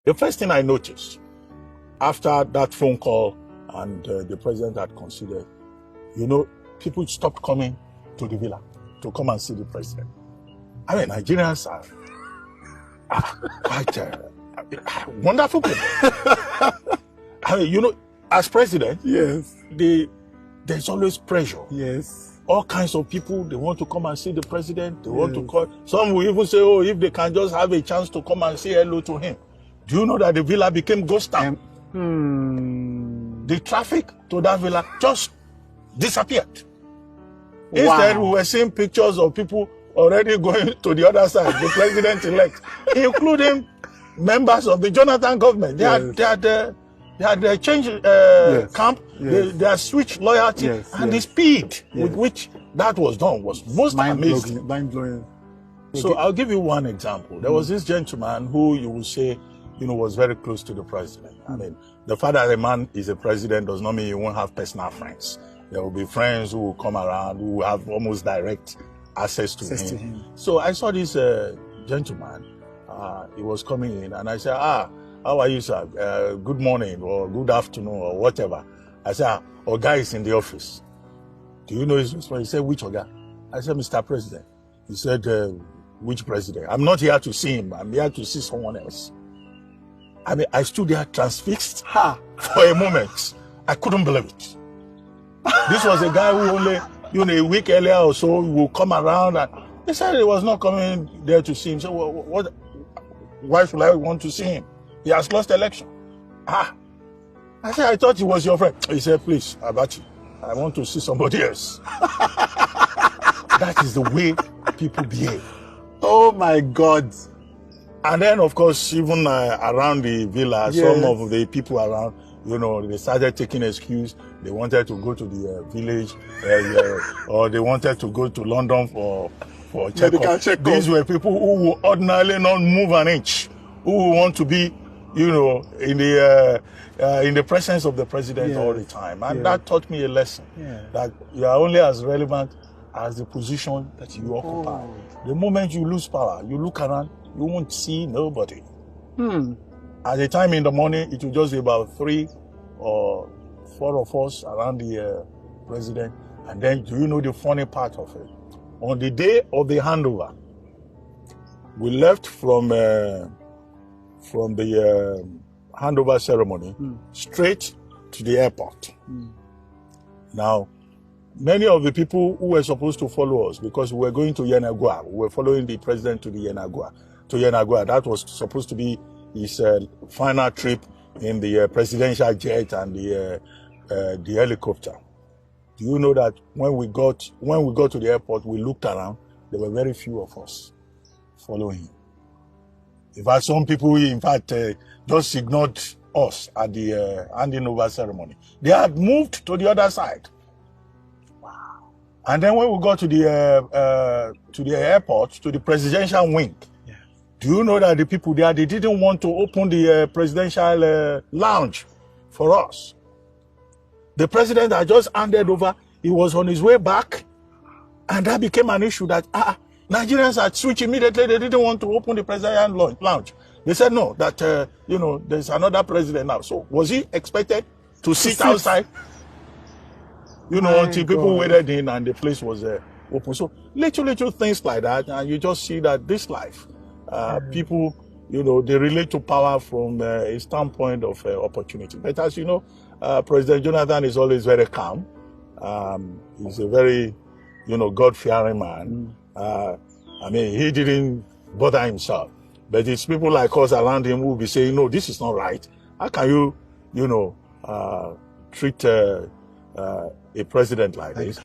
The first thing I noticed after that phone call and the president had considered, people stopped coming to the villa to come and see the president. I mean, Nigerians are quite wonderful people. I mean, as president, yes, there's always pressure. Yes. All kinds of people, they want to come and see the president. They want to call. Some will even say, oh, if they can just have a chance to come and say hello to him. Do you know that the villa became ghost town? The traffic to that villa just disappeared. Wow. Instead, we were seeing pictures of people already going to the other side, the president-elect, including members of the Jonathan government. They had changed camp, yes. they had switched loyalty, and the speed with which that was done was most amazing. Mind-blowing. So I'll give you one example. There was this gentleman who you would say, was very close to the president. I mean, the fact that a man is a president does not mean you won't have personal friends. There will be friends who will come around, who will have almost direct access to him. So I saw this gentleman. He was coming in, and I said, how are you, sir? Good morning, or good afternoon, or whatever. I said, Oga is in the office. Do you know his response? He said, which Oga? I said, Mr. President. He said, which president? I'm not here to see him. I'm here to see someone else. I mean, I stood there transfixed for a moment. I couldn't believe it. This was a guy who only, a week earlier or so will come around, and he said he was not coming there to see him. So why should I want to see him? He has lost the election. I said, I thought he was your friend. He said, please, Abachi, I want to see somebody else. That is the way people behave. Oh my God. And then, of course, even around the villa, some of the people around, they started taking excuse. They wanted to go to the village, or they wanted to go to London for check-up. These were people who would ordinarily not move an inch, who want to be, in the presence of the president all the time. And that taught me a lesson, that you are only as relevant as the position that you occupy. The moment you lose power, you look around, you won't see nobody. At the time in the morning, it will just be about 3 or 4 of us around the president. And then, do you know the funny part of it? On the day of the handover, we left from the handover ceremony straight to the airport. Now, many of the people who were supposed to follow us, because we were going to Yenagoa, we were following the president to Yenagoa. That was supposed to be his final trip in the presidential jet and the helicopter. Do you know that when we got to the airport, we looked around, there were very few of us following him. In fact, some people, just ignored us at the handing over ceremony. They had moved to the other side. Wow. And then when we got to the airport, to the presidential wing, do you know that the people there, they didn't want to open the presidential lounge for us? The president had just handed over. He was on his way back. And that became an issue that Nigerians had switched immediately. They didn't want to open the presidential lounge. They said, no, that, there's another president now. So was he expected to sit outside? Until people waited in and the place was open. So little things like that. And you just see that this life, people, they relate to power from a standpoint of opportunity. But as you know, President Jonathan is always very calm. He's a very, God-fearing man. He didn't bother himself. But it's people like us around him who will be saying, no, this is not right. How can you, treat a president like this?